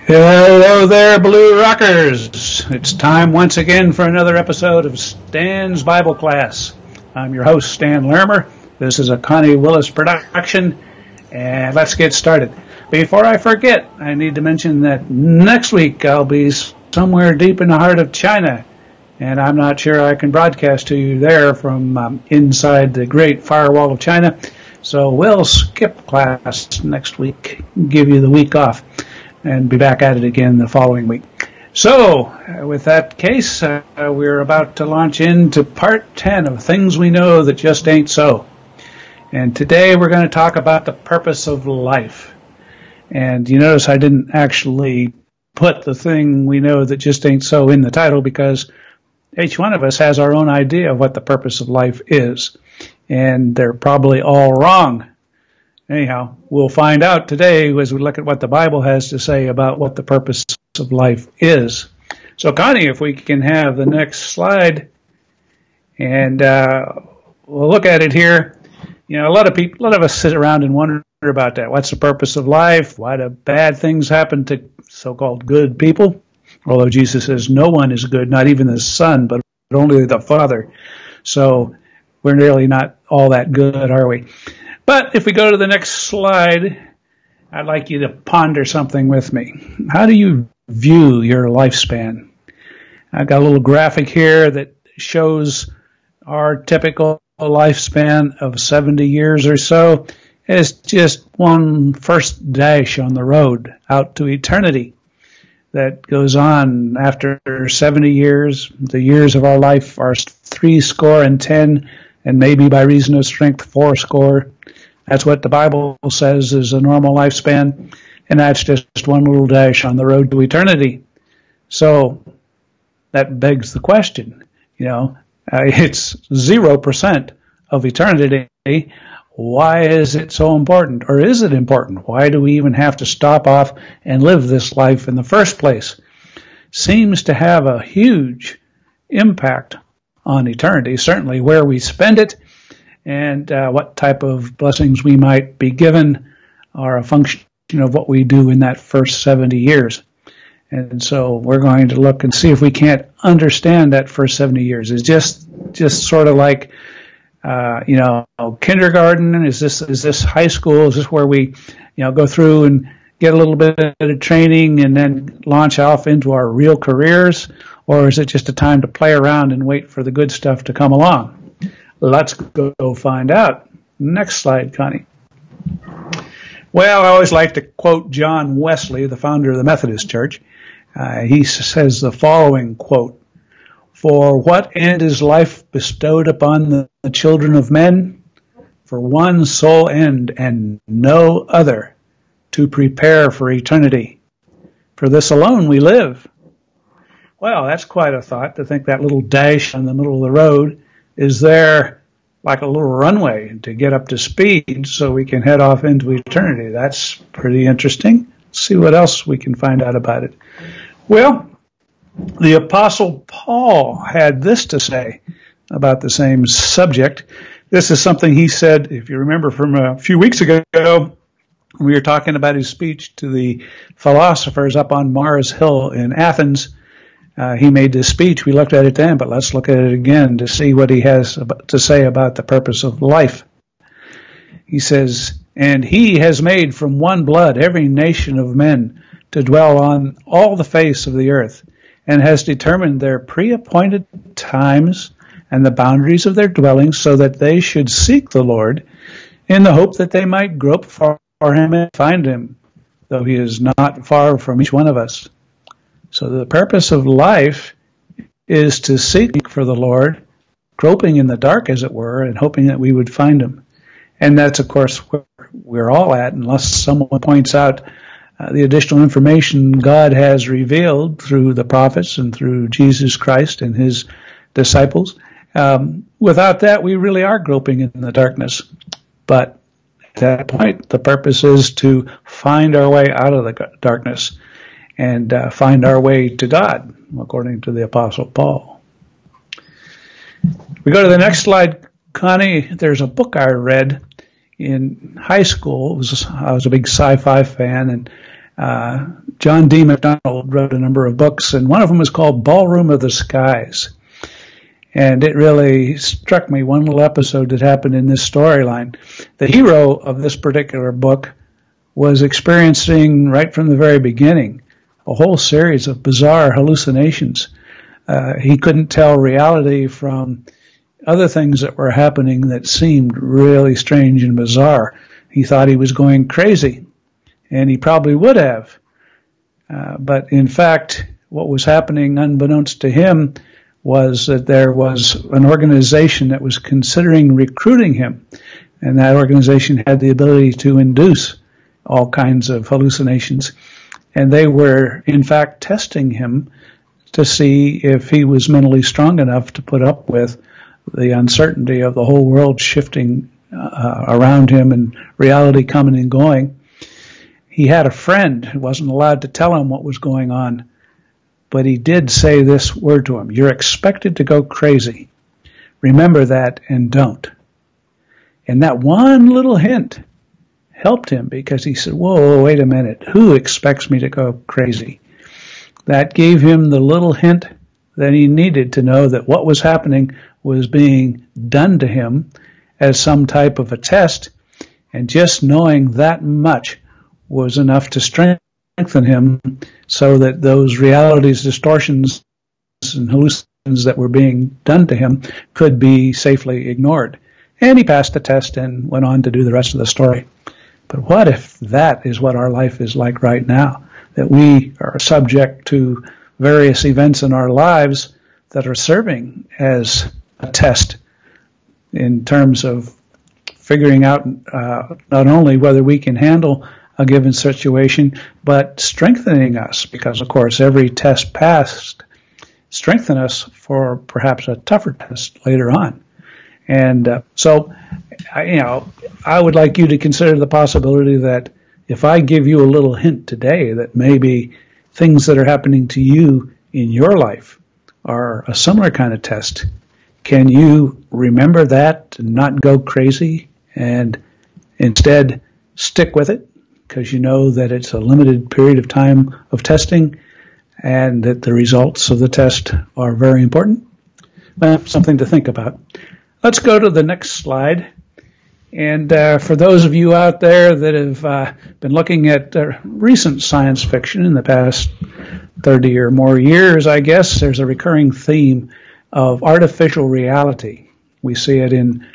Hello there, Blue Rockers. It's time once again for another episode of Stan's Bible Class. I'm your host, Stan Larimer. This is a Connie Willis production, and let's get started. Before I forget, I need to mention that next week I'll be somewhere deep in the heart of China, and I'm not sure I can broadcast to you there from inside the Great Firewall of China, so we'll skip class next week, give you the week off, and be back at it again the following week. So, with that case, we're about to launch into part 10 of Things We Know That Just Ain't So. And today we're going to talk about the purpose of life. And you notice I didn't actually put the thing we know that just ain't so in the title because each one of us has our own idea of what the purpose of life is. And they're probably all wrong. Anyhow, we'll find out today as we look at what the Bible has to say about what the purpose of life is. So, Connie, if we can have the next slide, and we'll look at it here. You know, a lot of us sit around and wonder about that. What's the purpose of life? Why do bad things happen to so-called good people? Although Jesus says no one is good, not even the Son, but only the Father. So we're really not all that good, are we? But if we go to the next slide, I'd like you to ponder something with me. How do you view your lifespan? I've got a little graphic here that shows our typical lifespan of 70 years or so is just one first dash on the road out to eternity that goes on after 70 years. The years of our life are 70, and maybe by reason of strength 80. That's what the Bible says is a normal lifespan, and that's just one little dash on the road to eternity. So that begs the question, it's 0% of eternity. Why is it so important? Or is it important? Why do we even have to stop off and live this life in the first place? Seems to have a huge impact on eternity, certainly where we spend it and what type of blessings we might be given are a function of what we do in that first 70 years. And so we're going to look and see if we can't understand that first 70 years. It's just sort of like, kindergarten. Is this high school? Is this where we, go through and get a little bit of training and then launch off into our real careers? Or is it just a time to play around and wait for the good stuff to come along? Let's go find out. Next slide, Connie. Well, I always like to quote John Wesley, the founder of the Methodist Church. He says the following quote, "For what end is life bestowed upon the children of men? For one sole end and no other, to prepare for eternity. For this alone we live." Well, that's quite a thought to think that little dash in the middle of the road is there like a little runway to get up to speed so we can head off into eternity. That's pretty interesting. Let's see what else we can find out about it. Well, the Apostle Paul had this to say about the same subject. This is something he said, if you remember from a few weeks ago, we were talking about his speech to the philosophers up on Mars Hill in Athens. He made this speech. We looked at it then, but let's look at it again to see what he has to say about the purpose of life. He says, "And he has made from one blood every nation of men to dwell on all the face of the earth, and has determined their pre-appointed times and the boundaries of their dwellings so that they should seek the Lord in the hope that they might grope for him and find him, though he is not far from each one of us." So the purpose of life is to seek for the Lord, groping in the dark, as it were, and hoping that we would find him. And that's, of course, where we're all at, unless someone points out the additional information God has revealed through the prophets and through Jesus Christ and his disciples. Without that, we really are groping in the darkness. But at that point, the purpose is to find our way out of the darkness and find our way to God, according to the Apostle Paul. We go to the next slide, Connie. There's a book I read in high school. I was a big sci-fi fan, and John D. MacDonald wrote a number of books, and one of them is called Ballroom of the Skies. And it really struck me, one little episode that happened in this storyline. The hero of this particular book was experiencing, right from the very beginning, a whole series of bizarre hallucinations. He couldn't tell reality from other things that were happening that seemed really strange and bizarre. He thought he was going crazy, and he probably would have. But in fact, what was happening unbeknownst to him was that there was an organization that was considering recruiting him, and that organization had the ability to induce all kinds of hallucinations. And they were, in fact, testing him to see if he was mentally strong enough to put up with the uncertainty of the whole world shifting around him and reality coming and going. He had a friend who wasn't allowed to tell him what was going on, but he did say this word to him: "You're expected to go crazy. Remember that and don't." And that one little hint helped him, because he said, whoa, wait a minute, who expects me to go crazy? That gave him the little hint that he needed to know that what was happening was being done to him as some type of a test, and just knowing that much was enough to strengthen him so that those realities, distortions, and hallucinations that were being done to him could be safely ignored. And he passed the test and went on to do the rest of the story. But what if that is what our life is like right now? That we are subject to various events in our lives that are serving as a test in terms of figuring out not only whether we can handle a given situation, but strengthening us, because, of course, every test passed strengthen us for perhaps a tougher test later on. And so, I would like you to consider the possibility that if I give you a little hint today that maybe things that are happening to you in your life are a similar kind of test, can you remember that and not go crazy and instead stick with it, because you know that it's a limited period of time of testing and that the results of the test are very important? Well, something to think about. Let's go to the next slide. And for those of you out there that have been looking at recent science fiction in the past 30 or more years, I guess, there's a recurring theme of artificial reality. We see it in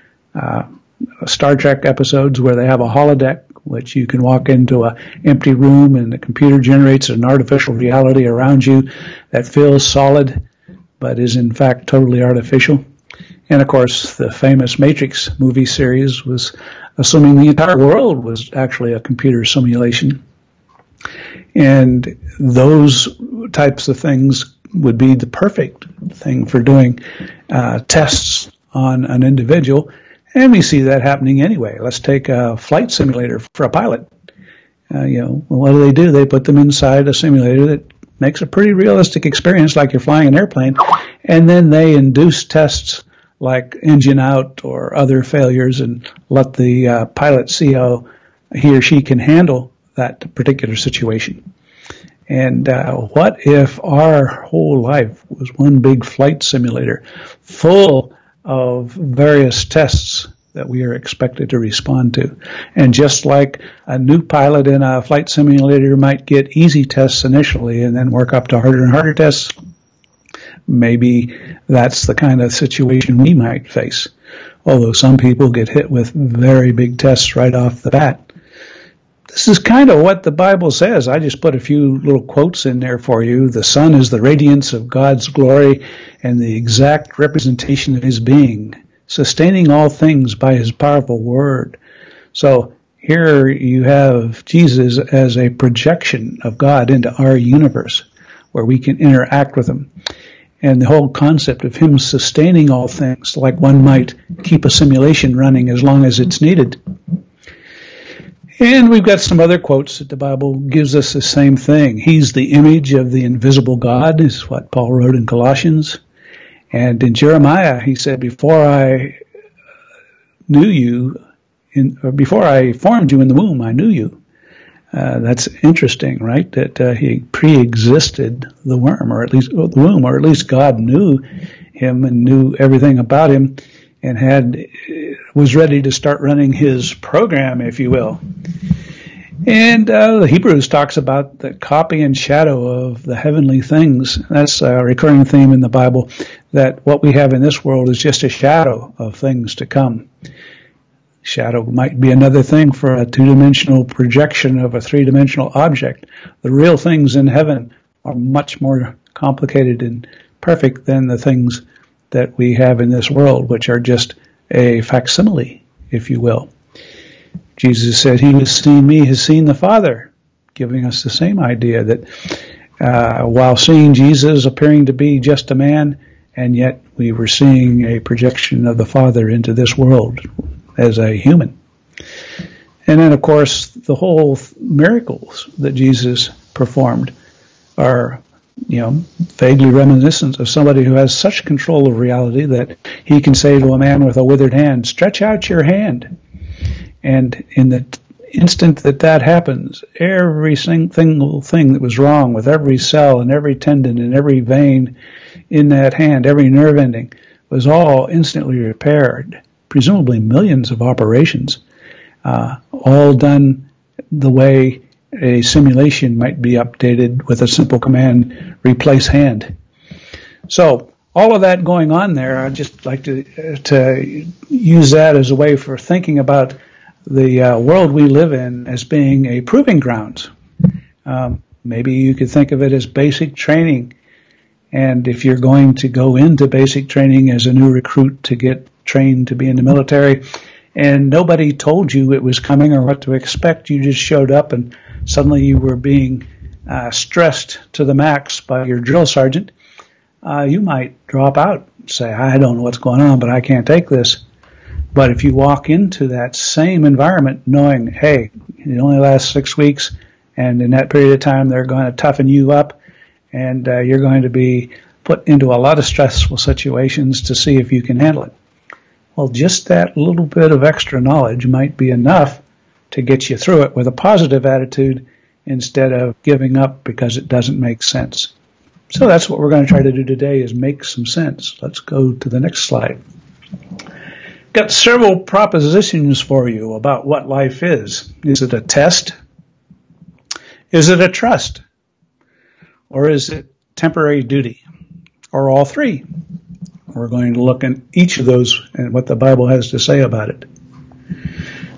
Star Trek episodes where they have a holodeck, which you can walk into an empty room and the computer generates an artificial reality around you that feels solid but is in fact totally artificial. And of course, the famous Matrix movie series was assuming the entire world was actually a computer simulation. And those types of things would be the perfect thing for doing tests on an individual. And we see that happening anyway. Let's take a flight simulator for a pilot. What do? They put them inside a simulator that makes a pretty realistic experience, like you're flying an airplane, and then they induce tests like engine out or other failures and let the pilot see how he or she can handle that particular situation. And what if our whole life was one big flight simulator full of various tests that we are expected to respond to? And just like a new pilot in a flight simulator might get easy tests initially and then work up to harder and harder tests, maybe that's the kind of situation we might face. Although some people get hit with very big tests right off the bat. This is kind of what the Bible says. I just put a few little quotes in there for you. The sun is the radiance of God's glory and the exact representation of his being, sustaining all things by his powerful word. So here you have Jesus as a projection of God into our universe where we can interact with him. And the whole concept of him sustaining all things, like one might keep a simulation running as long as it's needed. And we've got some other quotes that the Bible gives us the same thing. He's the image of the invisible God, is what Paul wrote in Colossians. And in Jeremiah, he said, before I formed you in the womb, I knew you. That's interesting, right? That he pre-existed the worm, or at least the womb, or at least God knew him and knew everything about him, and was ready to start running his program, if you will. And the Hebrews talks about the copy and shadow of the heavenly things. That's a recurring theme in the Bible, that what we have in this world is just a shadow of things to come. Shadow might be another thing for a two-dimensional projection of a three-dimensional object. The real things in heaven are much more complicated and perfect than the things that we have in this world, which are just a facsimile, if you will. Jesus said, "He who has seen me has seen the Father," giving us the same idea that while seeing Jesus appearing to be just a man, and yet we were seeing a projection of the Father into this world as a human. And then, of course, the whole miracles that Jesus performed are, vaguely reminiscent of somebody who has such control of reality that he can say to a man with a withered hand, "Stretch out your hand." And in the instant that happens, every single thing that was wrong with every cell and every tendon and every vein in that hand, every nerve ending, was all instantly repaired. Presumably millions of operations, all done the way a simulation might be updated with a simple command, replace hand. So all of that going on there, I'd just like to use that as a way for thinking about the world we live in as being a proving ground. Maybe you could think of it as basic training. And if you're going to go into basic training as a new recruit to get trained to be in the military, and nobody told you it was coming or what to expect, you just showed up and suddenly you were being stressed to the max by your drill sergeant, you might drop out and say, "I don't know what's going on, but I can't take this." But if you walk into that same environment knowing, hey, it only lasts 6 weeks, and in that period of time they're going to toughen you up, and you're going to be put into a lot of stressful situations to see if you can handle it. Well, just that little bit of extra knowledge might be enough to get you through it with a positive attitude instead of giving up because it doesn't make sense. So that's what we're going to try to do today, is make some sense. Let's go to the next slide. Got several propositions for you about what life is. Is it a test? Is it a trust? Or is it temporary duty? Or all three? We're going to look at each of those and what the Bible has to say about it.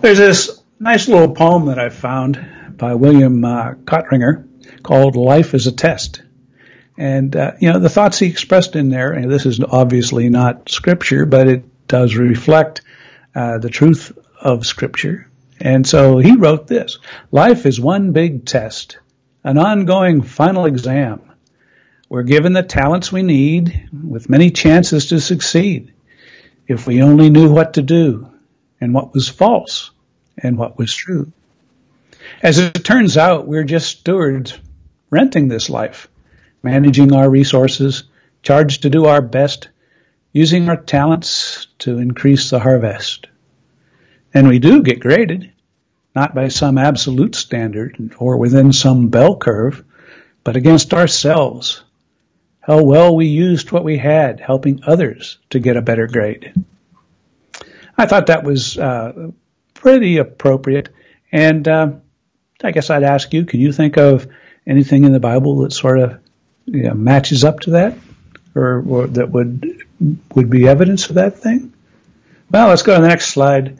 There's this nice little poem that I found by William Cottringer called "Life is a Test." And, the thoughts he expressed in there, and this is obviously not Scripture, but it does reflect the truth of Scripture. And so he wrote this: "Life is one big test, an ongoing final exam. We're given the talents we need with many chances to succeed if we only knew what to do and what was false and what was true. As it turns out, we're just stewards renting this life, managing our resources, charged to do our best, using our talents to increase the harvest. And we do get graded, not by some absolute standard or within some bell curve, but against ourselves. How well we used what we had, helping others to get a better grade." I thought that was pretty appropriate. And I guess I'd ask you, can you think of anything in the Bible that sort of matches up to that, or that would be evidence of that thing? Well, let's go to the next slide,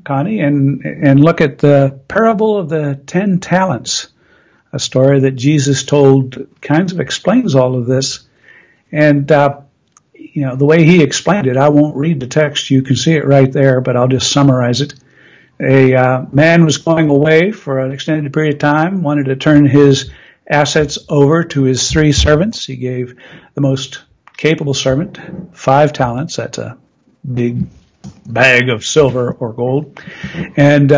Connie, and look at the parable of the 10 talents. A story that Jesus told kind of explains all of this. And, the way he explained it, I won't read the text. You can see it right there, but I'll just summarize it. A man was going away for an extended period of time, wanted to turn his assets over to his 3 servants. He gave the most capable servant 5 talents. That's a big bag of silver or gold. And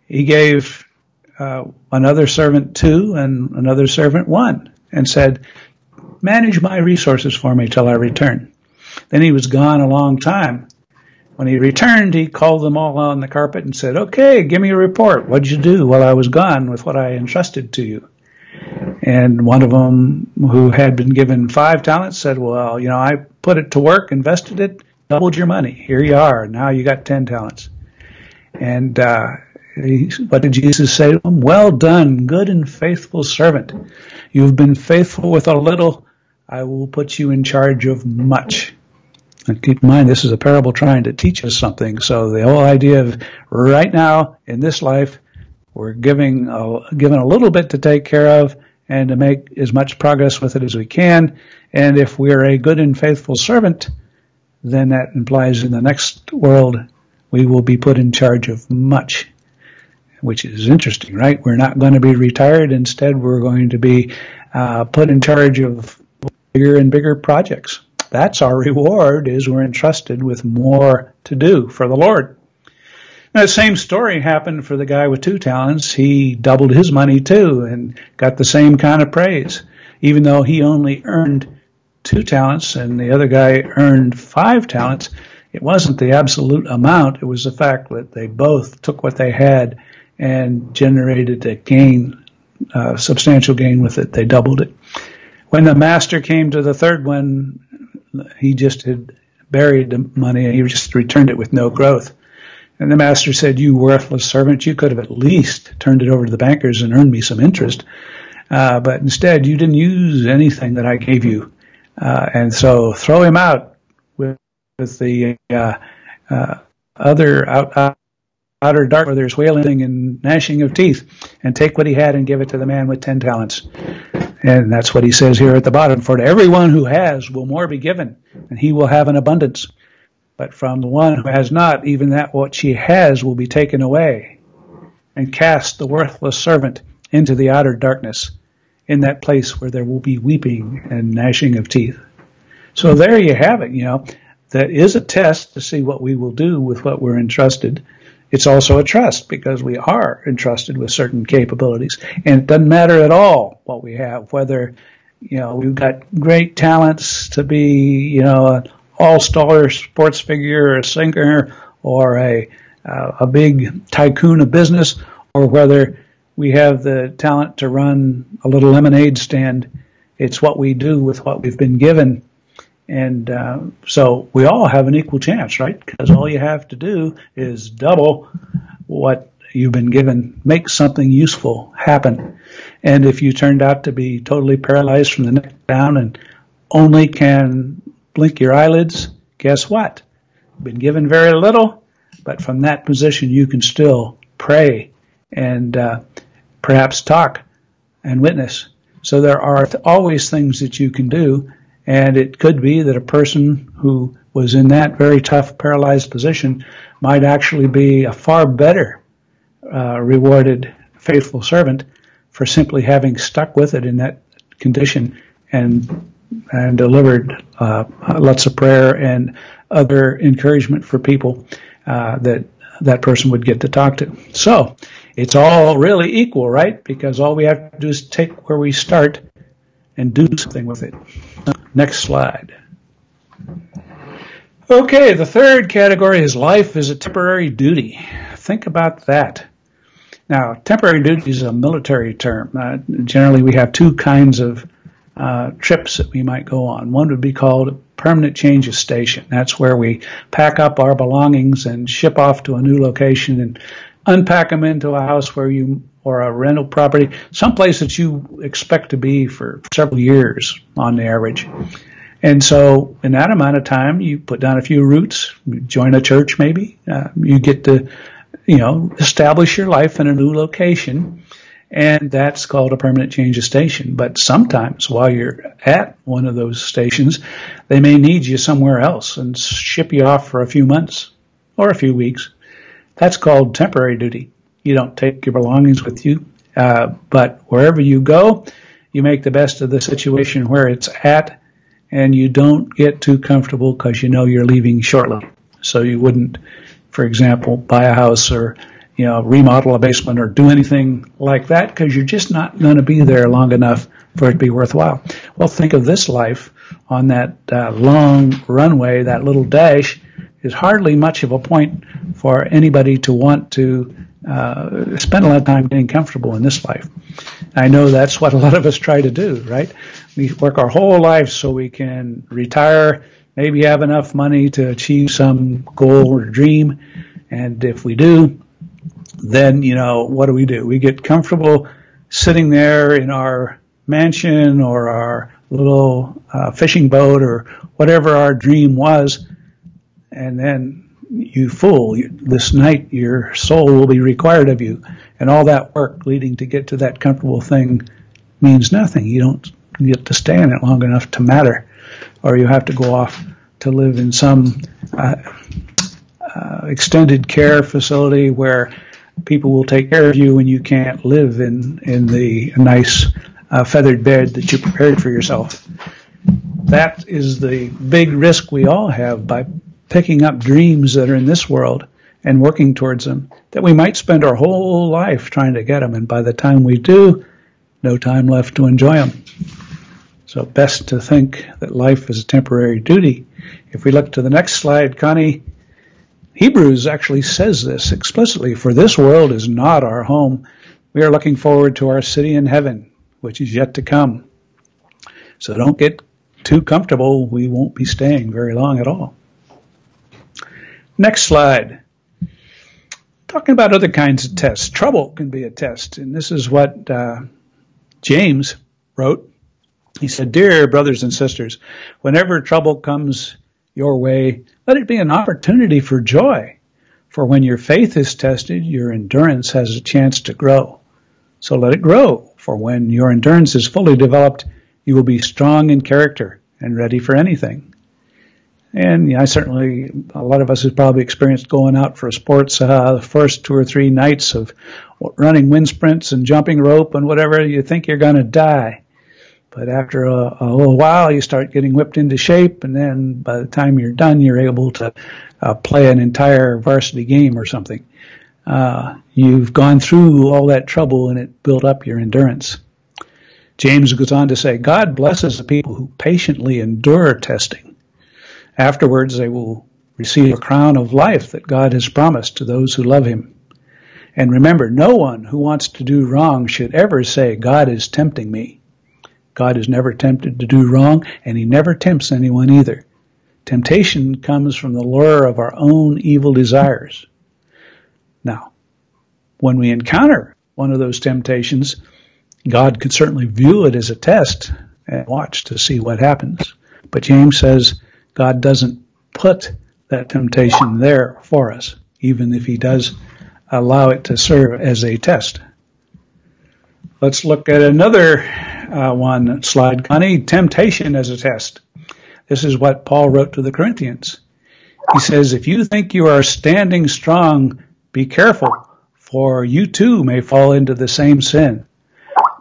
he gave another servant 2 and another servant 1, and said, "Manage my resources for me till I return." Then he was gone a long time. When he returned, he called them all on the carpet and said, "Okay, give me a report. What did you do while I was gone with what I entrusted to you?" And one of them, who had been given 5 talents, said, "Well, I put it to work, invested it, doubled your money. Here you are. Now you got 10 talents. And what did Jesus say to him? "Well done, good and faithful servant. You've been faithful with a little. I will put you in charge of much." And keep in mind, this is a parable trying to teach us something. So the whole idea of right now in this life, we're given a little bit to take care of and to make as much progress with it as we can. And if we're a good and faithful servant, then that implies in the next world we will be put in charge of much, which is interesting, right? We're not going to be retired. Instead, we're going to be put in charge of bigger and bigger projects. That's our reward, is we're entrusted with more to do for the Lord. Now, the same story happened for the guy with 2 talents. He doubled his money too and got the same kind of praise, even though he only earned 2 talents and the other guy earned 5 talents. It wasn't the absolute amount. It was the fact that they both took what they had and generated a gain, substantial gain with it. They doubled it. When the master came to the third one, he just had buried the money and he just returned it with no growth. And the master said, "You worthless servant, you could have at least turned it over to the bankers and earned me some interest. But instead, you didn't use anything that I gave you. And so throw him out with the outer dark where there's wailing and gnashing of teeth, and take what he had and give it to the man with 10 talents. And that's what he says here at the bottom. "For to everyone who has will more be given, and he will have an abundance. But from the one who has not, even that what she has will be taken away. And cast the worthless servant into the outer darkness, in that place where there will be weeping and gnashing of teeth." So there you have it. That is a test to see what we will do with what we're entrusted. It's also a trust, because we are entrusted with certain capabilities. And it doesn't matter at all what we have, whether, we've got great talents to be, an all-star sports figure, a singer, or a big tycoon of business, or whether we have the talent to run a little lemonade stand. It's what we do with what we've been given. And so we all have an equal chance, right? Because all you have to do is double what you've been given, make something useful happen. And if you turned out to be totally paralyzed from the neck down and only can blink your eyelids, guess what? You've been given very little, but from that position you can still pray and perhaps talk and witness. So there are always things that you can do. And it could be that a person who was in that very tough, paralyzed position might actually be a far better rewarded, faithful servant for simply having stuck with it in that condition and delivered lots of prayer and other encouragement for people that person would get to talk to. So it's all really equal, right? Because all we have to do is take where we start and do something with it. Next slide. Okay, the third category is life is a temporary duty. Think about that. Now, temporary duty is a military term. Generally, we have 2 kinds of trips that we might go on. One would be called a permanent change of station. That's where we pack up our belongings and ship off to a new location and unpack them into a house or a rental property, someplace that you expect to be for several years on the average. And so in that amount of time, you put down a few roots, join a church maybe, you get to, establish your life in a new location, and that's called a permanent change of station. But sometimes while you're at one of those stations, they may need you somewhere else and ship you off for a few months or a few weeks. That's called temporary duty. You don't take your belongings with you, but wherever you go, you make the best of the situation where it's at, and you don't get too comfortable because you're leaving shortly. So you wouldn't, for example, buy a house or remodel a basement or do anything like that because you're just not going to be there long enough for it to be worthwhile. Well, think of this life on that long runway, that little dash, is hardly much of a point for anybody to want to spend a lot of time getting comfortable in this life. I know that's what a lot of us try to do, right? We work our whole life so we can retire, maybe have enough money to achieve some goal or dream. And if we do, then, what do? We get comfortable sitting there in our mansion or our little fishing boat or whatever our dream was, and then this night your soul will be required of you, and all that work leading to get to that comfortable thing means nothing. You don't get to stay in it long enough to matter, or you have to go off to live in some extended care facility where people will take care of you and you can't live in the nice feathered bed that you prepared for yourself. That is the big risk we all have by picking up dreams that are in this world and working towards them, that we might spend our whole life trying to get them, and by the time we do, no time left to enjoy them. So best to think that life is a temporary duty. If we look to the next slide, Connie, Hebrews actually says this explicitly: for this world is not our home. We are looking forward to our city in heaven, which is yet to come. So don't get too comfortable. We won't be staying very long at all. Next slide. Talking about other kinds of tests. Trouble can be a test. And this is what James wrote. He said, "Dear brothers and sisters, whenever trouble comes your way, let it be an opportunity for joy. For when your faith is tested, your endurance has a chance to grow. So let it grow. For when your endurance is fully developed, you will be strong in character and ready for anything." And a lot of us have probably experienced going out for sports the first 2 or 3 nights of running wind sprints and jumping rope and whatever. You think you're going to die. But after a little while, you start getting whipped into shape, and then by the time you're done, you're able to play an entire varsity game or something. You've gone through all that trouble, and it built up your endurance. James goes on to say, God blesses the people who patiently endure testing. Afterwards, they will receive a crown of life that God has promised to those who love him. And remember, no one who wants to do wrong should ever say, God is tempting me. God is never tempted to do wrong, and he never tempts anyone either. Temptation comes from the lure of our own evil desires. Now, when we encounter one of those temptations, God could certainly view it as a test and watch to see what happens. But James says God doesn't put that temptation there for us, even if he does allow it to serve as a test. Let's look at another one slide, Connie. Temptation as a test. This is what Paul wrote to the Corinthians. He says, if you think you are standing strong, be careful, for you too may fall into the same sin.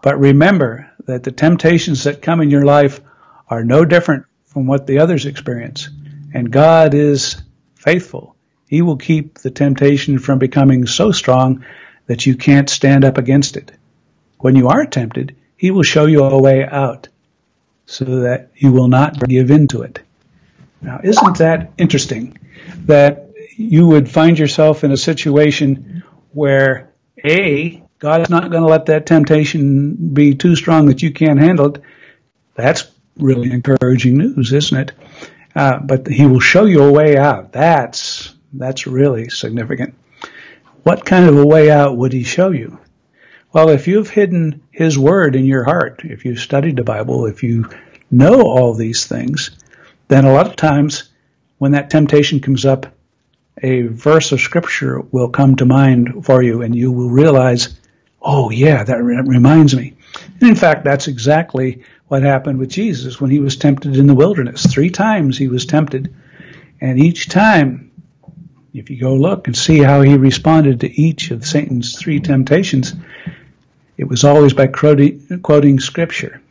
But remember that the temptations that come in your life are no different from what the others experience. And God is faithful. He will keep the temptation from becoming so strong that you can't stand up against it. When you are tempted, he will show you a way out so that you will not give in to it. Now, isn't that interesting that you would find yourself in a situation where, A, God's not going to let that temptation be too strong that you can't handle it. That's really encouraging news, isn't it? But he will show you a way out. That's really significant. What kind of a way out would he show you? Well, if you've hidden his word in your heart, if you've studied the Bible, if you know all these things, then a lot of times when that temptation comes up, a verse of Scripture will come to mind for you, and you will realize, oh yeah, that reminds me. And in fact, that's exactly what happened with Jesus when he was tempted in the wilderness. 3 times he was tempted, and each time, if you go look and see how he responded to each of Satan's 3 temptations, it was always by quoting Scripture.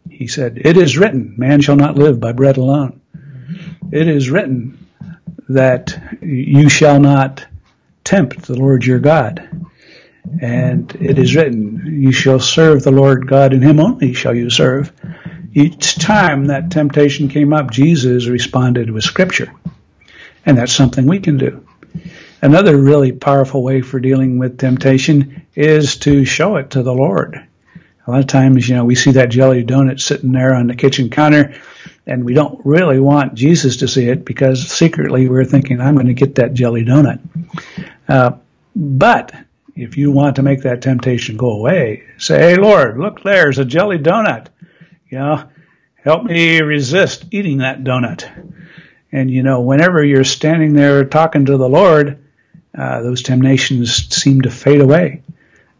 He said, it is written, man shall not live by bread alone. It is written that you shall not tempt the Lord your God. And it is written, you shall serve the Lord God, and him only shall you serve. Each time that temptation came up, Jesus responded with Scripture. And that's something we can do. Another really powerful way for dealing with temptation is to show it to the Lord. A lot of times, we see that jelly donut sitting there on the kitchen counter, and we don't really want Jesus to see it because secretly we're thinking, I'm going to get that jelly donut. But if you want to make that temptation go away, say, hey, Lord, look, there's a jelly donut. Help me resist eating that donut. And, whenever you're standing there talking to the Lord, those temptations seem to fade away.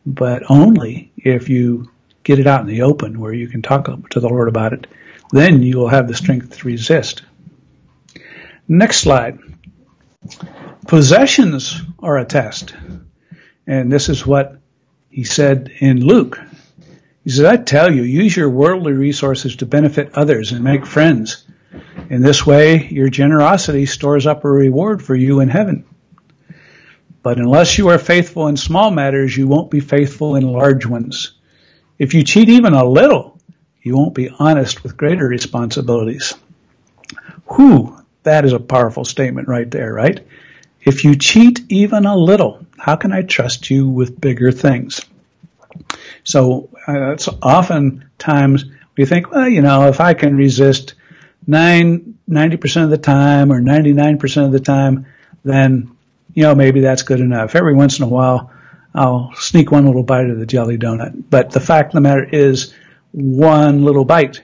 But only if you get it out in the open where you can talk to the Lord about it. Then you will have the strength to resist. Next slide. Possessions are a test. And this is what he said in Luke. He says, I tell you, use your worldly resources to benefit others and make friends. In this way, your generosity stores up a reward for you in heaven. But unless you are faithful in small matters, you won't be faithful in large ones. If you cheat even a little, you won't be honest with greater responsibilities. That is a powerful statement right there, right? If you cheat even a little, how can I trust you with bigger things? So it's oftentimes we think, if I can resist 90% of the time or 99% of the time, then, maybe that's good enough. Every once in a while, I'll sneak one little bite of the jelly donut. But the fact of the matter is, one little bite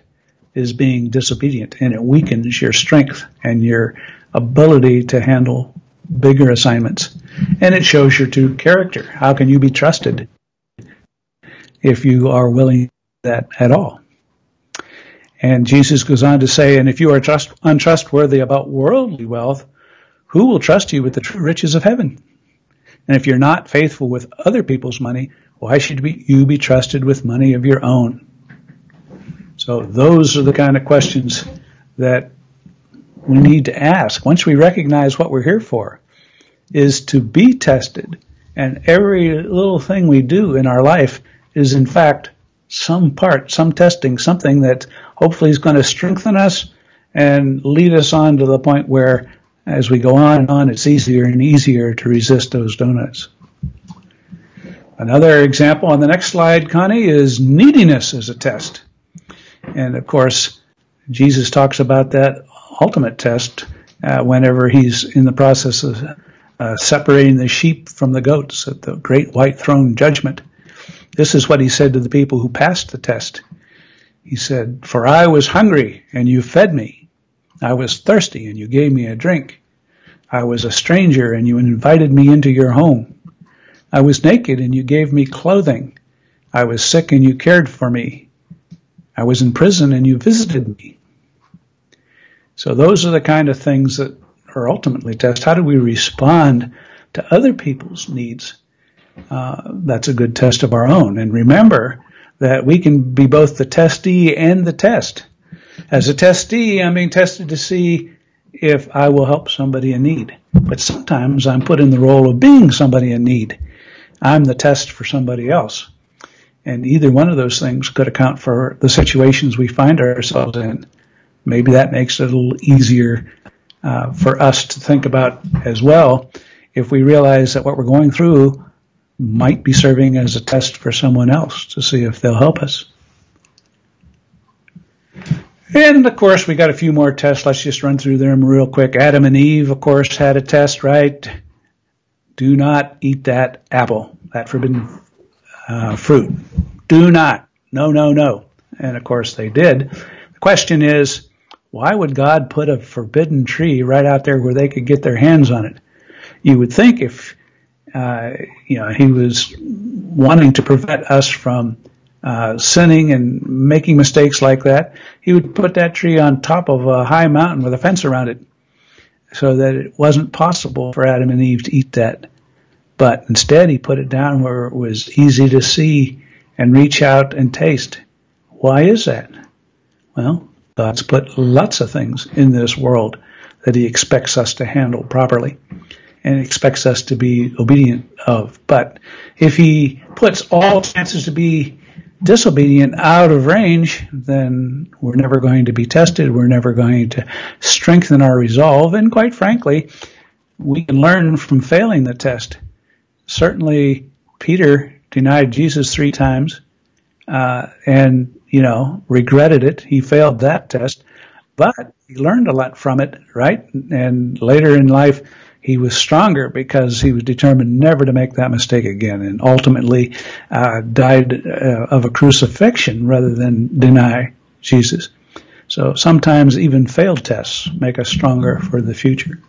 is being disobedient, and it weakens your strength and your ability to handle bigger assignments. And it shows your true character. How can you be trusted if you are willing to do that at all? And Jesus goes on to say, and if you are untrustworthy about worldly wealth, who will trust you with the true riches of heaven? And if you're not faithful with other people's money, why should you be trusted with money of your own? So those are the kind of questions that we need to ask. Once we recognize what we're here for is to be tested, and every little thing we do in our life is in fact some testing, something that hopefully is going to strengthen us and lead us on to the point where as we go on and on, it's easier and easier to resist those donuts. Another example on the next slide, Connie, is neediness as a test. And of course, Jesus talks about that ultimate test whenever he's in the process of separating the sheep from the goats at the great white throne judgment. This is what he said to the people who passed the test. He said, for I was hungry and you fed me. I was thirsty and you gave me a drink. I was a stranger and you invited me into your home. I was naked and you gave me clothing. I was sick and you cared for me. I was in prison and you visited me. So those are the kind of things that are ultimately tested. How do we respond to other people's needs? That's a good test of our own. And remember that we can be both the testee and the test. As a testee, I'm being tested to see if I will help somebody in need. But sometimes I'm put in the role of being somebody in need. I'm the test for somebody else. And either one of those things could account for the situations we find ourselves in. Maybe that makes it a little easier for us to think about as well if we realize that what we're going through might be serving as a test for someone else to see if they'll help us. And, of course, we got a few more tests. Let's just run through them real quick. Adam and Eve, of course, had a test, right? Do not eat that apple, that forbidden fruit. Do not. No, no, no. And, of course, they did. The question is, why would God put a forbidden tree right out there where they could get their hands on it? You would think if, he was wanting to prevent us from sinning and making mistakes like that, he would put that tree on top of a high mountain with a fence around it so that it wasn't possible for Adam and Eve to eat that. But instead he put it down where it was easy to see and reach out and taste. Why is that? Well, God's put lots of things in this world that he expects us to handle properly and expects us to be obedient of. But if he puts all chances to be disobedient, out of range, then we're never going to be tested. We're never going to strengthen our resolve. And quite frankly, we can learn from failing the test. Certainly, Peter denied Jesus 3 times, and, regretted it. He failed that test, but he learned a lot from it, right? And later in life, he was stronger because he was determined never to make that mistake again, and ultimately died of a crucifixion rather than deny Jesus. So sometimes even failed tests make us stronger for the future.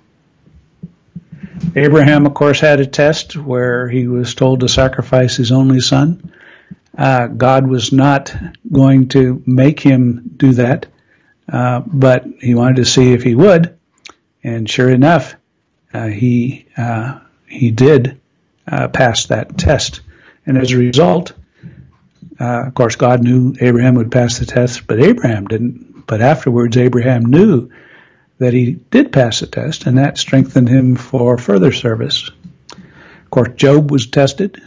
Abraham, of course, had a test where he was told to sacrifice his only son. God was not going to make him do that, but he wanted to see if he would, and sure enough, he did pass that test. And as a result, of course, God knew Abraham would pass the test, but Abraham didn't. But afterwards, Abraham knew that he did pass the test, and that strengthened him for further service. Of course, Job was tested.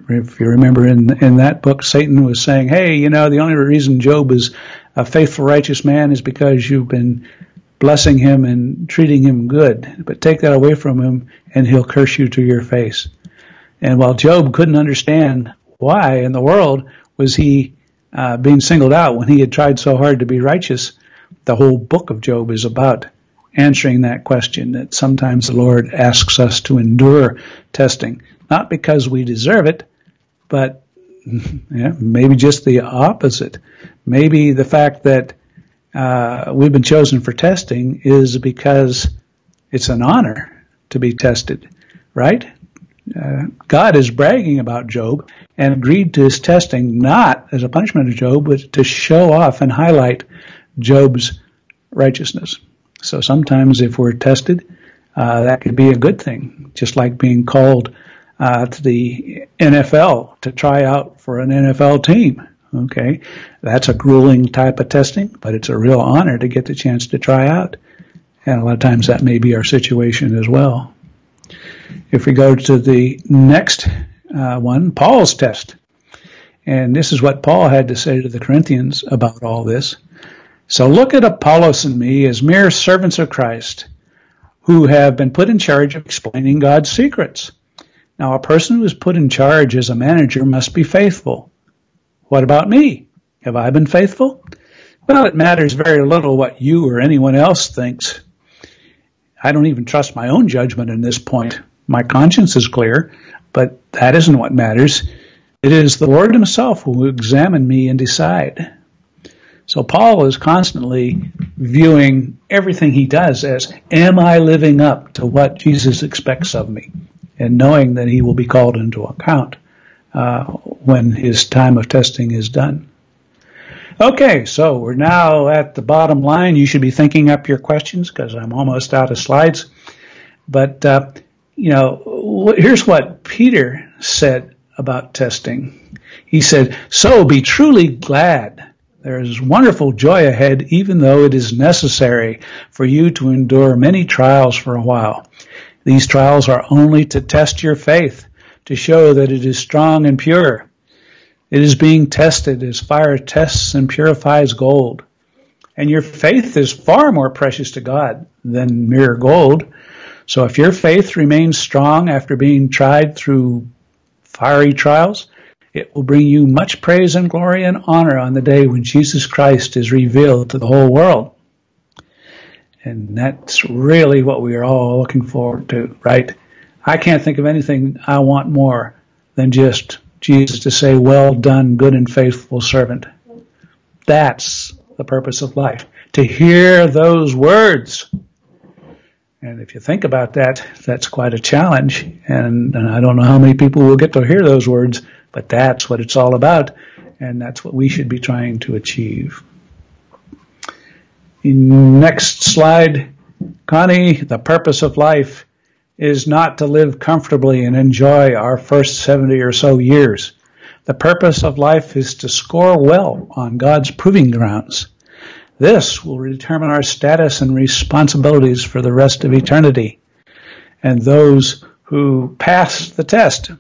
If you remember in that book, Satan was saying, hey, the only reason Job is a faithful, righteous man is because you've been blessing him and treating him good. But take that away from him, and he'll curse you to your face. And while Job couldn't understand why in the world was he being singled out when he had tried so hard to be righteous, the whole book of Job is about answering that question, that sometimes the Lord asks us to endure testing, not because we deserve it, but maybe just the opposite. Maybe the fact that we've been chosen for testing is because it's an honor to be tested, right? God is bragging about Job and agreed to his testing not as a punishment of Job, but to show off and highlight Job's righteousness. So sometimes if we're tested, that could be a good thing, just like being called to the NFL to try out for an NFL team. Okay, that's a grueling type of testing, but it's a real honor to get the chance to try out. And a lot of times that may be our situation as well. If we go to the next one, Paul's test. And this is what Paul had to say to the Corinthians about all this. So look at Apollos and me as mere servants of Christ, who have been put in charge of explaining God's secrets. Now, a person who is put in charge as a manager must be faithful. What about me? Have I been faithful? Well, it matters very little what you or anyone else thinks. I don't even trust my own judgment in this point. My conscience is clear, but that isn't what matters. It is the Lord himself who will examine me and decide. So Paul is constantly viewing everything he does as, am I living up to what Jesus expects of me? And knowing that he will be called into account when his time of testing is done. Okay, so we're now at the bottom line. You should be thinking up your questions because I'm almost out of slides. But, here's what Peter said about testing. He said, so be truly glad. There is wonderful joy ahead, even though it is necessary for you to endure many trials for a while. These trials are only to test your faith, to show that it is strong and pure. It is being tested as fire tests and purifies gold. And your faith is far more precious to God than mere gold. So if your faith remains strong after being tried through fiery trials, it will bring you much praise and glory and honor on the day when Jesus Christ is revealed to the whole world. And that's really what we are all looking forward to, right? I can't think of anything I want more than just Jesus to say, well done, good and faithful servant. That's the purpose of life, to hear those words. And if you think about that, that's quite a challenge. And I don't know how many people will get to hear those words, but that's what it's all about. And that's what we should be trying to achieve. Next slide. Connie, the purpose of life is not to live comfortably and enjoy our first 70 or so years. The purpose of life is to score well on God's proving grounds. This will determine our status and responsibilities for the rest of eternity. And those who pass the test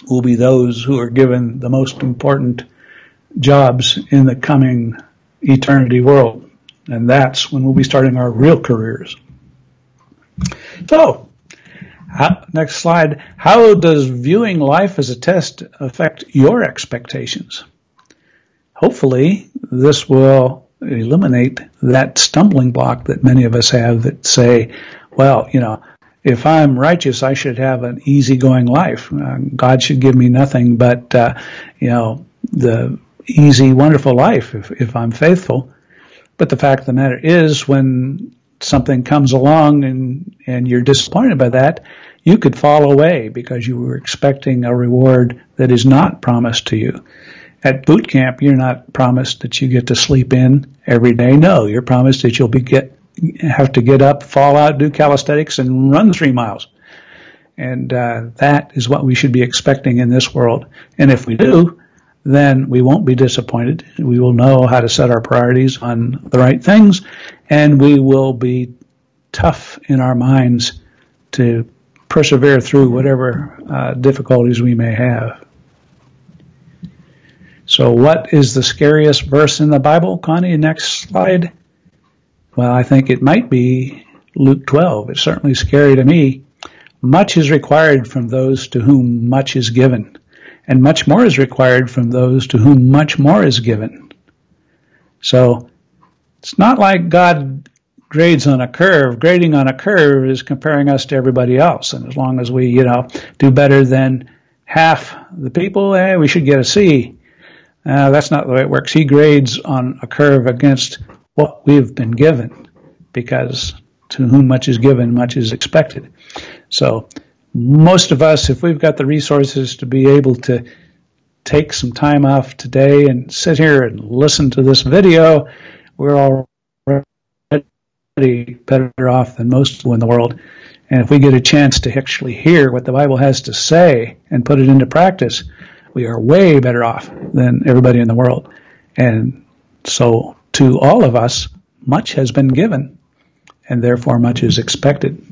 will be those who are given the most important jobs in the coming eternity world. And that's when we'll be starting our real careers. So, next slide. How does viewing life as a test affect your expectations? Hopefully, this will eliminate that stumbling block that many of us have that say, well, if I'm righteous, I should have an easygoing life. God should give me nothing but, the easy, wonderful life if I'm faithful. But the fact of the matter is, when something comes along and you're disappointed by that, you could fall away because you were expecting a reward that is not promised to you. At boot camp, you're not promised that you get to sleep in every day. No, you're promised that you'll have to get up, fall out, do calisthenics, and run 3 miles. And that is what we should be expecting in this world. And if we do, then we won't be disappointed. We will know how to set our priorities on the right things, and we will be tough in our minds to persevere through whatever difficulties we may have. So what is the scariest verse in the Bible, Connie? Next slide. Well, I think it might be Luke 12. It's certainly scary to me. Much is required from those to whom much is given, and much more is required from those to whom much more is given. So it's not like God grades on a curve. Grading on a curve is comparing us to everybody else. And as long as we, do better than half the people, we should get a C. That's not the way it works. He grades on a curve against what we've been given, because to whom much is given, much is expected. So most of us, if we've got the resources to be able to take some time off today and sit here and listen to this video, we're already better off than most people in the world. And if we get a chance to actually hear what the Bible has to say and put it into practice, we are way better off than everybody in the world. And so to all of us, much has been given, and therefore much is expected.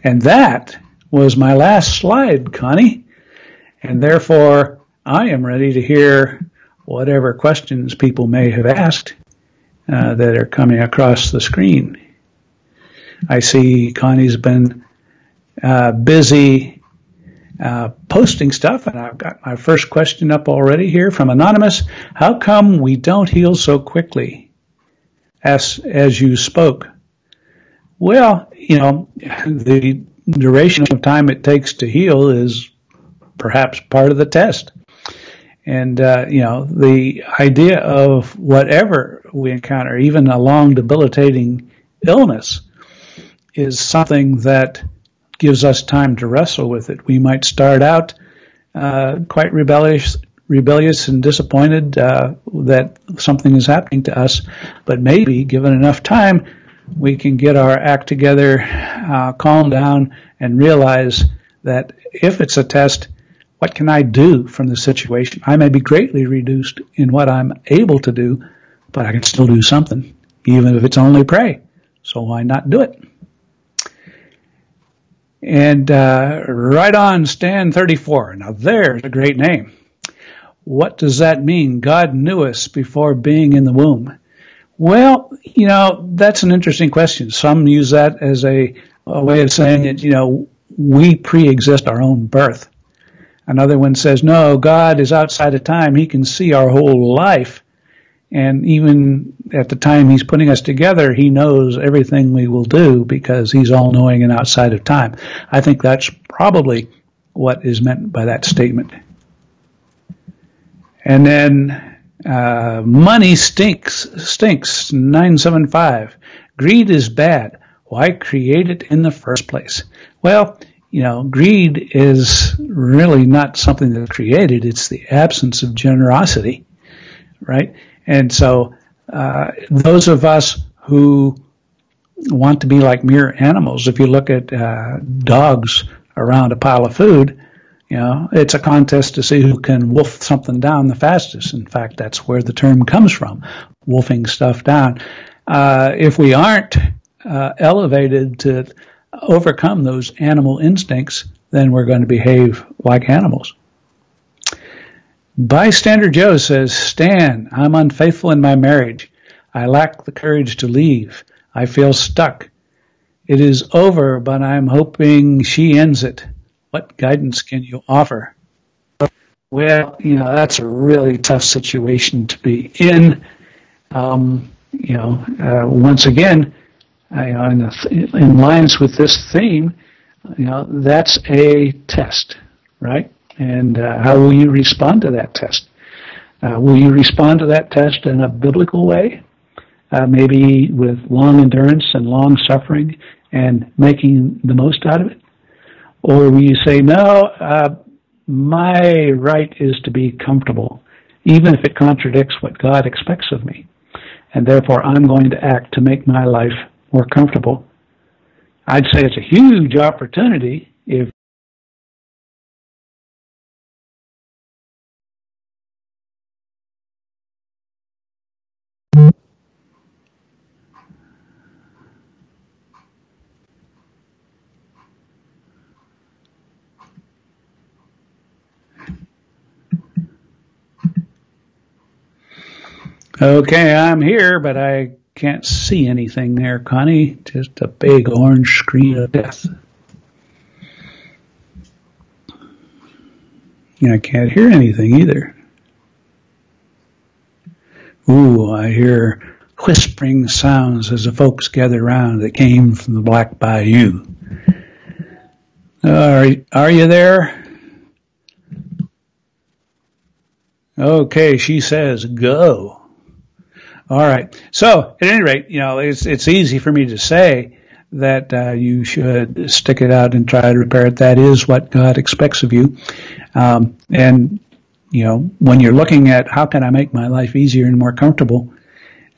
And that was my last slide, Connie. And therefore, I am ready to hear whatever questions people may have asked that are coming across the screen. I see Connie's been busy posting stuff, and I've got my first question up already here from Anonymous. How come we don't heal so quickly as you spoke? Well, the duration of time it takes to heal is perhaps part of the test. And, the idea of whatever we encounter, even a long debilitating illness, is something that gives us time to wrestle with it. We might start out quite rebellious and disappointed that something is happening to us, but maybe given enough time, we can get our act together, calm down, and realize that if it's a test, what can I do from the situation? I may be greatly reduced in what I'm able to do, but I can still do something, even if it's only pray. So why not do it? And right on, Stan 34. Now there's a great name. What does that mean? God knew us before being in the womb. Well, that's an interesting question. Some use that as a way of saying that, we pre-exist our own birth. Another one says, no, God is outside of time. He can see our whole life. And even at the time he's putting us together, he knows everything we will do because he's all-knowing and outside of time. I think that's probably what is meant by that statement. And then money stinks, 975. Greed is bad. Why create it in the first place? Well, greed is really not something that's created. It's the absence of generosity, right? And so those of us who want to be like mere animals, if you look at dogs around a pile of food, it's a contest to see who can wolf something down the fastest. In fact, that's where the term comes from, wolfing stuff down. If we aren't elevated to overcome those animal instincts, then we're going to behave like animals. Bystander Joe says, Stan, I'm unfaithful in my marriage. I lack the courage to leave. I feel stuck. It is over, but I'm hoping she ends it. What guidance can you offer? Well, that's a really tough situation to be in. Once again, in lines with this theme, that's a test, right? And how will you respond to that test? Will you respond to that test in a biblical way? Maybe with long endurance and long suffering and making the most out of it? Or will you say, no, my right is to be comfortable, even if it contradicts what God expects of me, and therefore I'm going to act to make my life more comfortable? I'd say it's a huge opportunity if Okay, I'm here, but I can't see anything there, Connie. Just a big orange screen of death. And I can't hear anything either. Ooh, I hear whispering sounds as the folks gather around that came from the Black Bayou. Are you there? Okay, she says go. All right. So, at any rate, it's easy for me to say that you should stick it out and try to repair it. That is what God expects of you. And when you're looking at how can I make my life easier and more comfortable,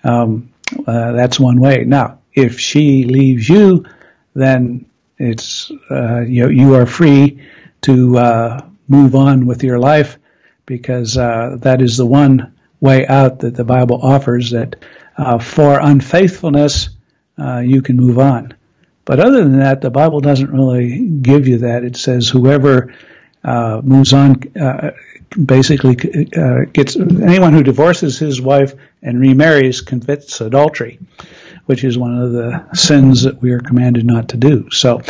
that's one way. Now, if she leaves you, then it's you are free to move on with your life, because that is the one way out that the Bible offers, that for unfaithfulness you can move on. But other than that, the Bible doesn't really give you that. It says whoever moves on basically gets, anyone who divorces his wife and remarries commits adultery, which is one of the sins that we are commanded not to do. So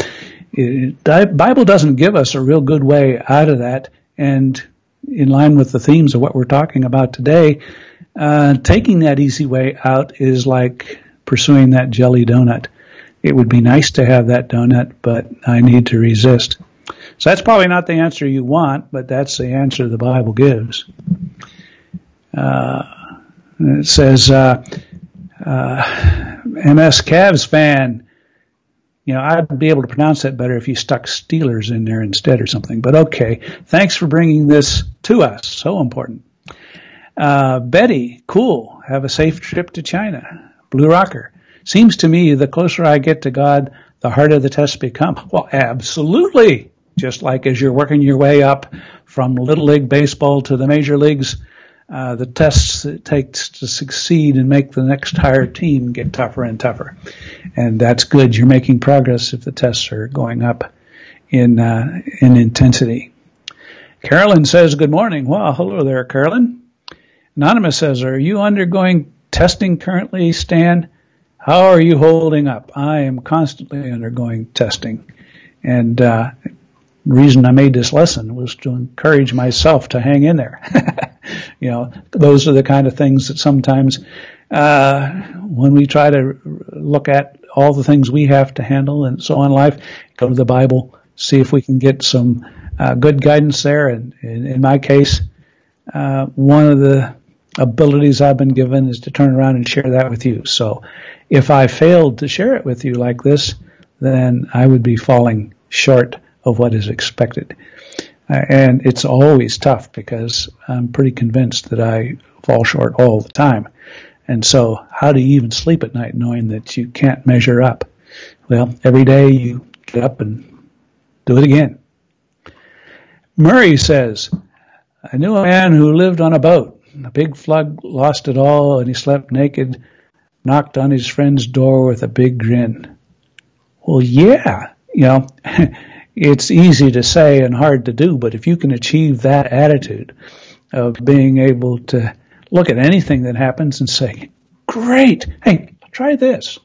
the Bible doesn't give us a real good way out of that, and in line with the themes of what we're talking about today, taking that easy way out is like pursuing that jelly donut. It would be nice to have that donut, but I need to resist. So that's probably not the answer you want, but that's the answer the Bible gives. It says, MS Cavs fan, I'd be able to pronounce that better if you stuck Steelers in there instead or something. But okay, thanks for bringing this to us. So important. Betty, cool. Have a safe trip to China. Blue Rocker. Seems to me the closer I get to God, the harder the tests become. Well, absolutely. Just like as you're working your way up from Little League Baseball to the major leagues, the tests it takes to succeed and make the next higher team get tougher and tougher. And that's good. You're making progress if the tests are going up in intensity. Carolyn says, good morning. Well, hello there, Carolyn. Anonymous says, are you undergoing testing currently, Stan? How are you holding up? I am constantly undergoing testing. And the reason I made this lesson was to encourage myself to hang in there. Those are the kind of things that sometimes when we try to look at all the things we have to handle and so on in life, go to the Bible, see if we can get some good guidance there. And in my case, one of the abilities I've been given is to turn around and share that with you. So if I failed to share it with you like this, then I would be falling short of what is expected. And it's always tough because I'm pretty convinced that I fall short all the time. And so how do you even sleep at night knowing that you can't measure up? Well, every day you get up and do it again. Murray says, I knew a man who lived on a boat. A big flood lost it all, and he slept naked, knocked on his friend's door with a big grin. Well, yeah, it's easy to say and hard to do, but if you can achieve that attitude of being able to look at anything that happens and say, great, hey, try this.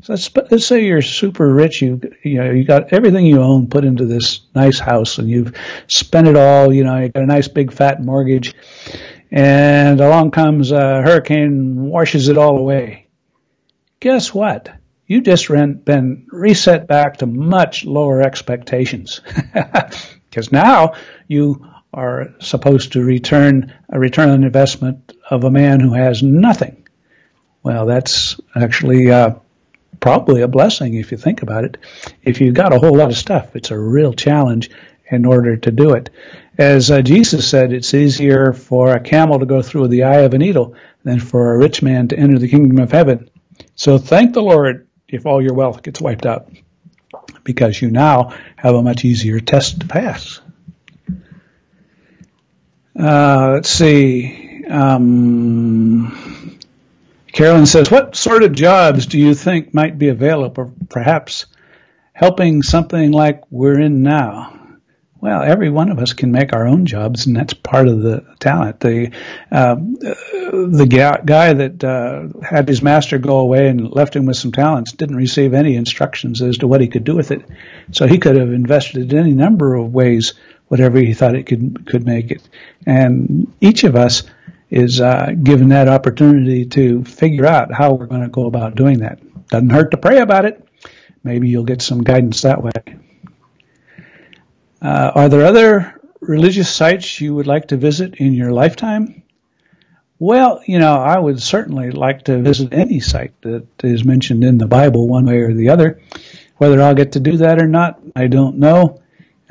So let's say you're super rich, you got everything you own put into this nice house and you've spent it all, you got a nice big fat mortgage, and along comes a hurricane, washes it all away. Guess what? You just been reset back to much lower expectations. Because now you are supposed to return a return on investment of a man who has nothing. Well, that's actually probably a blessing if you think about it. If you've got a whole lot of stuff, it's a real challenge in order to do it. As Jesus said, it's easier for a camel to go through the eye of a needle than for a rich man to enter the kingdom of heaven. So thank the Lord if all your wealth gets wiped out, because you now have a much easier test to pass. Let's see. Carolyn says, what sort of jobs do you think might be available, perhaps helping something like we're in now? Well, every one of us can make our own jobs, and that's part of the talent. The guy that had his master go away and left him with some talents didn't receive any instructions as to what he could do with it. So he could have invested in any number of ways, whatever he thought it could make it. And each of us is given that opportunity to figure out how we're going to go about doing that. Doesn't hurt to pray about it. Maybe you'll get some guidance that way. Are there other religious sites you would like to visit in your lifetime? Well, I would certainly like to visit any site that is mentioned in the Bible one way or the other. Whether I'll get to do that or not, I don't know.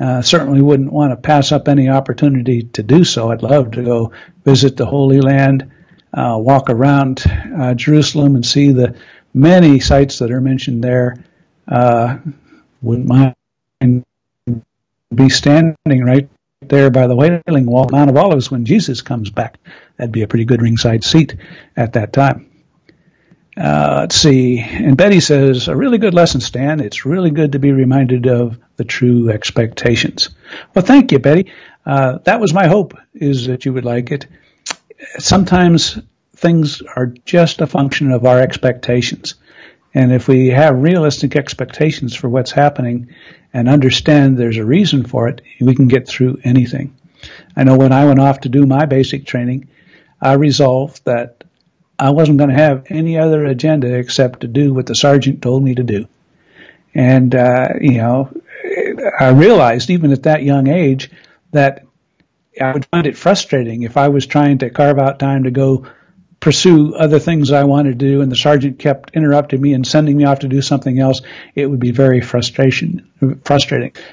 Certainly wouldn't want to pass up any opportunity to do so. I'd love to go visit the Holy Land, walk around Jerusalem and see the many sites that are mentioned there. Wouldn't mind be standing right there by the Wailing Wall, Mount of Olives, when Jesus comes back. That'd be a pretty good ringside seat at that time. Let's see. And Betty says, a really good lesson, Stan. It's really good to be reminded of the true expectations. Well, thank you, Betty. That was my hope, is that you would like it. Sometimes things are just a function of our expectations. And if we have realistic expectations for what's happening and understand there's a reason for it, we can get through anything. I know when I went off to do my basic training, I resolved that I wasn't going to have any other agenda except to do what the sergeant told me to do. And, I realized even at that young age that I would find it frustrating if I was trying to carve out time to go pursue other things I wanted to do and the sergeant kept interrupting me and sending me off to do something else. It would be very frustrating.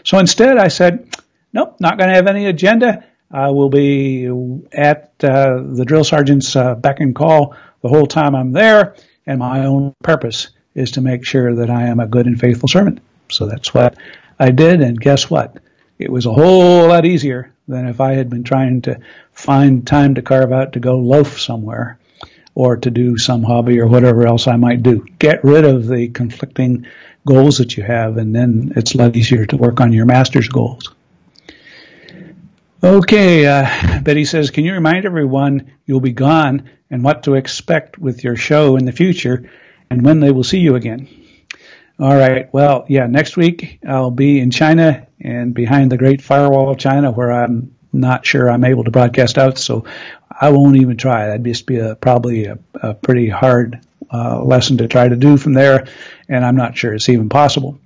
So instead I said, nope, not going to have any agenda. I will be at the drill sergeant's beck and call the whole time I'm there, and my own purpose is to make sure that I am a good and faithful servant. So that's what I did, and guess what? It was a whole lot easier than if I had been trying to find time to carve out to go loaf somewhere or to do some hobby or whatever else I might do. Get rid of the conflicting goals that you have, and then it's a lot easier to work on your master's goals. Okay, Betty says, can you remind everyone you'll be gone and what to expect with your show in the future and when they will see you again? All right, well, yeah, next week I'll be in China and behind the Great Firewall of China, where I'm not sure I'm able to broadcast out, so I won't even try. That'd just be probably a pretty hard lesson to try to do from there, and I'm not sure it's even possible.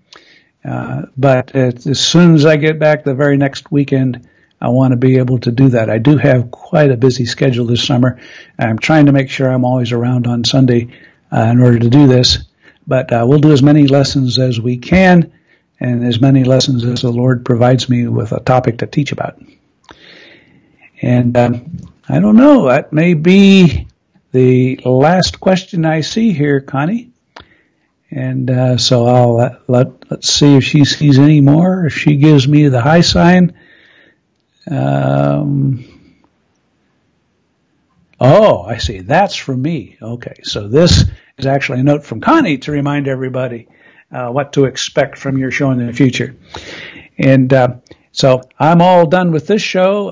But as soon as I get back the very next weekend, I want to be able to do that. I do have quite a busy schedule this summer. I'm trying to make sure I'm always around on Sunday in order to do this. But we'll do as many lessons as we can and as many lessons as the Lord provides me with a topic to teach about. And I don't know, that may be the last question I see here, Connie. And so I'll let's see if she sees any more. If she gives me the high sign. Oh, I see. That's from me. Okay, so this is actually a note from Connie to remind everybody what to expect from your show in the future. And so I'm all done with this show.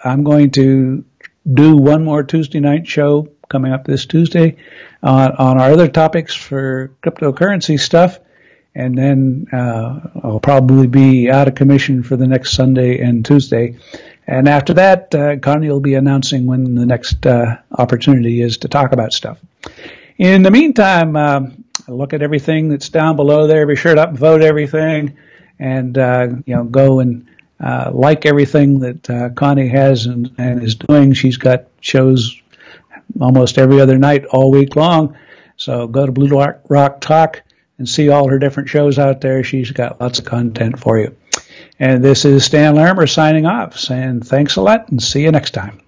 I'm going to do one more Tuesday night show coming up this Tuesday on our other topics for cryptocurrency stuff. And then I'll probably be out of commission for the next Sunday and Tuesday. And after that, Connie will be announcing when the next opportunity is to talk about stuff. In the meantime, look at everything that's down below there. Be sure to upvote everything, and go and like everything that Connie has and is doing. She's got shows almost every other night all week long. So go to Blue Rock Talk and see all her different shows out there. She's got lots of content for you. And this is Stan Larimer signing off, saying thanks a lot and see you next time.